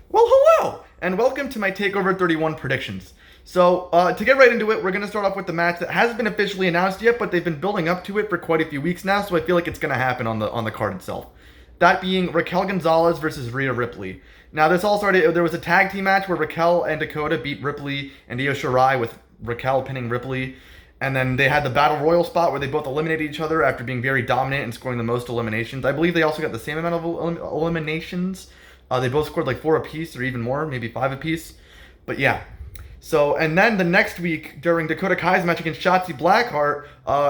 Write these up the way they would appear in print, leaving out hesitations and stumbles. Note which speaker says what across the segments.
Speaker 1: Well, hello, and welcome to my TakeOver 31 predictions. So, to get right into it, we're going to start off with the match that hasn't been officially announced yet, but they've been building up to it for quite a few weeks now, so I feel like it's going to happen on the card itself. That being Raquel Gonzalez versus Rhea Ripley. Now, this all started, there was a tag team match where Raquel and Dakota beat Ripley and Io Shirai with Raquel pinning Ripley. And then they had the Battle Royal spot where they both eliminated each other after being very dominant and scoring the most eliminations. I believe they also got the same amount of eliminations. They both scored like 4 apiece or even more, maybe 5 apiece. But yeah. So, and then the next week during Dakota Kai's match against Shotzi Blackheart,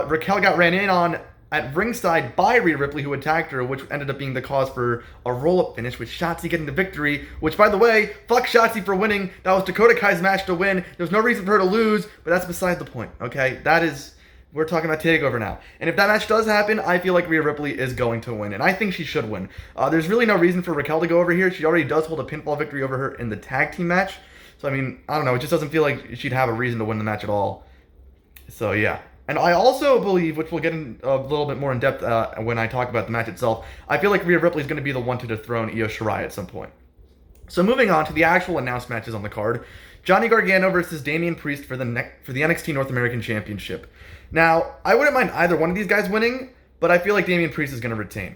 Speaker 1: Raquel got ran in on at ringside by Rhea Ripley, who attacked her, which ended up being the cause for a roll-up finish, with Shotzi getting the victory, which, by the way, fuck Shotzi for winning. That was Dakota Kai's match to win. There's no reason for her to lose, but that's beside the point, okay? We're talking about TakeOver now. And if that match does happen, I feel like Rhea Ripley is going to win, and I think she should win. There's really no reason for Raquel to go over here. She already does hold a pinfall victory over her in the tag team match. So, I mean, I don't know. It just doesn't feel like she'd have a reason to win the match at all. So, yeah. And I also believe, which we'll get in a little bit more in depth when I talk about the match itself, I feel like Rhea Ripley is going to be the one to dethrone Io Shirai at some point. So moving on to the actual announced matches on the card, Johnny Gargano versus Damian Priest for the NXT North American Championship. Now, I wouldn't mind either one of these guys winning, but I feel like Damian Priest is going to retain.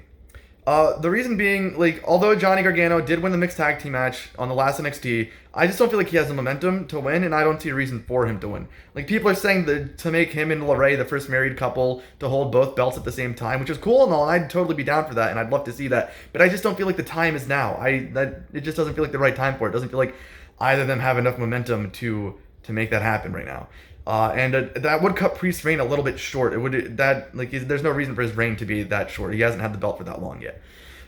Speaker 1: The reason being, like, although Johnny Gargano did win the mixed tag team match on the last NXT, I just don't feel like he has the momentum to win, and I don't see a reason for him to win. Like, people are saying that to make him and LeRae the first married couple to hold both belts at the same time, which is cool and all, and I'd totally be down for that, and I'd love to see that. But I just don't feel like the time is now. It just doesn't feel like the right time for it. It doesn't feel like either of them have enough momentum to make that happen right now. That would cut Priest's reign a little bit short. There's no reason for his reign to be that short. He hasn't had the belt for that long yet.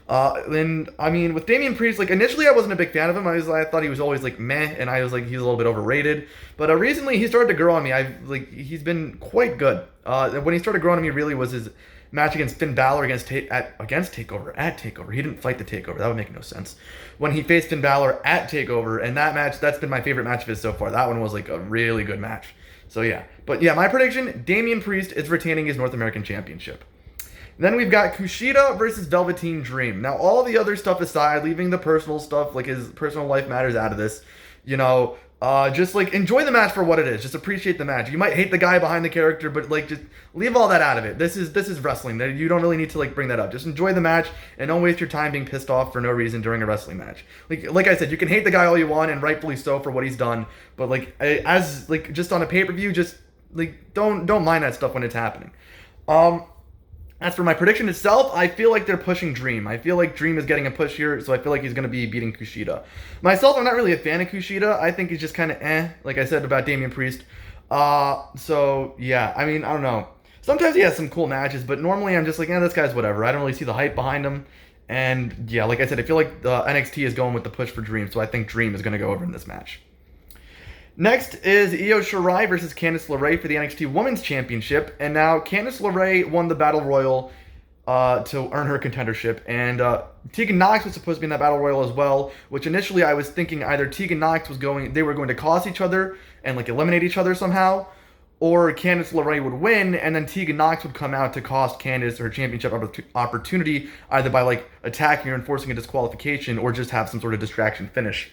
Speaker 1: And I mean, with Damian Priest, like, initially I wasn't a big fan of him. I thought he was always like meh, and I was like, he's a little bit overrated. But recently he started to grow on me. He's been quite good. When he started growing on me, really was his match against Finn Balor against TakeOver at TakeOver. He didn't fight the TakeOver. That would make no sense. When he faced Finn Balor at TakeOver, and that match, that's been my favorite match of his so far. That one was like a really good match. So yeah, but yeah, my prediction: Damian Priest is retaining his North American Championship. Then we've got Kushida versus Velveteen Dream. Now, all the other stuff aside, leaving the personal stuff, like his personal life matters out of this, just like enjoy the match for what it is. Just appreciate the match. You might hate the guy behind the character, but like just leave all that out of it. This is wrestling. You don't really need to like bring that up. Just enjoy the match and don't waste your time being pissed off for no reason during a wrestling match. Like I said, you can hate the guy all you want, and rightfully so for what he's done. But just on a pay-per-view, just like don't mind that stuff when it's happening. As for my prediction itself, I feel like they're pushing Dream. I feel like Dream is getting a push here, so I feel like he's going to be beating Kushida. Myself, I'm not really a fan of Kushida. I think he's just kind of like I said about Damian Priest. So, yeah, I mean, I don't know. Sometimes he has some cool matches, but normally I'm just like, this guy's whatever. I don't really see the hype behind him. And, yeah, like I said, I feel like NXT is going with the push for Dream, so I think Dream is going to go over in this match. Next is Io Shirai versus Candice LeRae for the NXT Women's Championship. And now Candice LeRae won the Battle Royal to earn her contendership. And Tegan Nox was supposed to be in that Battle Royal as well, which initially I was thinking either Tegan Nox they were going to cost each other and like eliminate each other somehow, or Candice LeRae would win, and then Tegan Nox would come out to cost Candice her championship opportunity, either by like attacking her and forcing a disqualification, or just have some sort of distraction finish.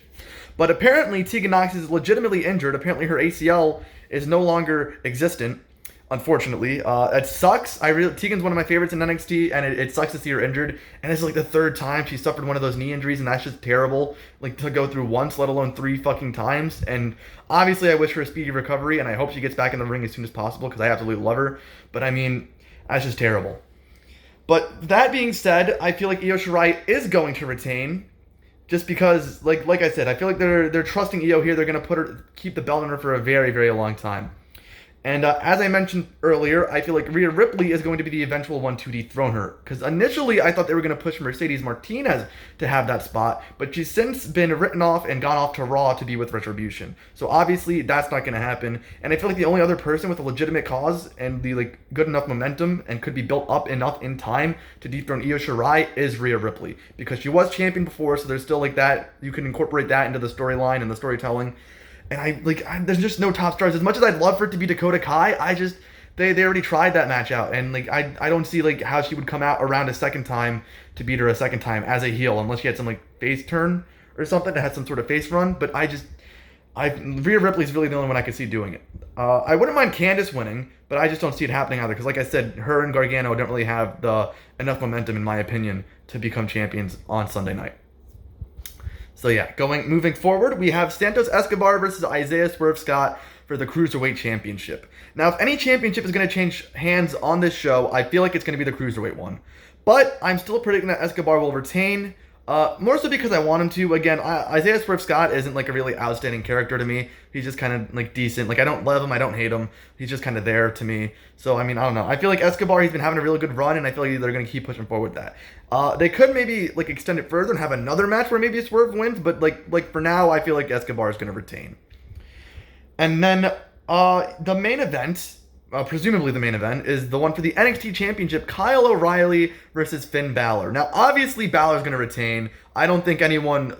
Speaker 1: But apparently Tegan Nox is legitimately injured. Apparently her ACL is no longer existent, unfortunately. It sucks. Tegan's one of my favorites in NXT, and it sucks to see her injured. And it's like the third time she suffered one of those knee injuries, and that's just terrible. Like, to go through once, let alone 3 fucking times. And obviously I wish her a speedy recovery, and I hope she gets back in the ring as soon as possible, because I absolutely love her. But I mean, that's just terrible. But that being said, I feel like Io Shirai is going to retain. Just because, like I said, I feel like they're trusting Io here. They're going to keep the belt on her for a very, very long time. And as I mentioned earlier, I feel like Rhea Ripley is going to be the eventual one to dethrone her. Because initially, I thought they were going to push Mercedes Martinez to have that spot. But she's since been written off and gone off to Raw to be with Retribution. So obviously, that's not going to happen. And I feel like the only other person with a legitimate cause and the good enough momentum and could be built up enough in time to dethrone Io Shirai is Rhea Ripley. Because she was champion before, so there's still that. You can incorporate that into the storyline and the storytelling. And there's just no top stars. As much as I'd love for it to be Dakota Kai, they already tried that match out, and I don't see how she would come out around a second time to beat her a second time as a heel, unless she had some face turn or something to have some sort of face run, but Rhea Ripley's really the only one I could see doing it. I wouldn't mind Candice winning, but I just don't see it happening either, because like I said, her and Gargano don't really have enough momentum, in my opinion, to become champions on Sunday night. So yeah, moving forward, we have Santos Escobar versus Isaiah Swerve Scott for the Cruiserweight Championship. Now, if any championship is going to change hands on this show, I feel like it's going to be the Cruiserweight one. But I'm still predicting that Escobar will retain, more so because I want him to. Again, Isaiah Swerve Scott isn't like a really outstanding character to me. He's just kind of like decent. Like, I don't love him, I don't hate him. He's just kind of there to me. So, I mean, I don't know. I feel like Escobar, he's been having a really good run, and I feel like they're going to keep pushing forward with that. They could maybe like extend it further and have another match where maybe Swerve wins, but like for now, I feel like Escobar is going to retain. And then the main event, presumably the main event, is the one for the NXT Championship, Kyle O'Reilly versus Finn Balor. Now, obviously, Balor's going to retain. I don't think anyone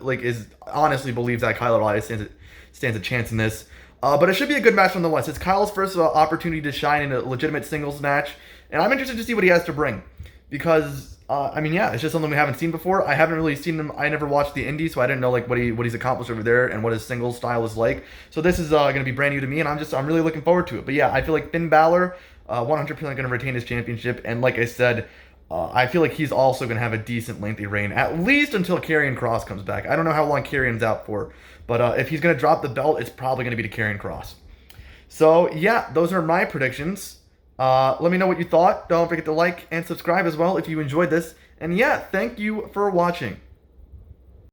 Speaker 1: honestly believes that Kyle O'Reilly stands a chance in this. But it should be a good match nonetheless. It's Kyle's first opportunity to shine in a legitimate singles match, and I'm interested to see what he has to bring. Because, I mean, yeah, it's just something we haven't seen before. I haven't really seen him. I never watched the Indies, so I didn't know what he's accomplished over there and what his singles style is like. So this is going to be brand new to me, and I'm really looking forward to it. But yeah, I feel like Finn Balor 100% going to retain his championship, and like I said, I feel like he's also going to have a decent lengthy reign, at least until Karrion Kross comes back. I don't know how long Karrion's out for, but if he's going to drop the belt, it's probably going to be to Karrion Kross. So yeah, those are my predictions. Let me know what you thought. Don't forget to like and subscribe as well if you enjoyed this. And yeah, thank you for watching.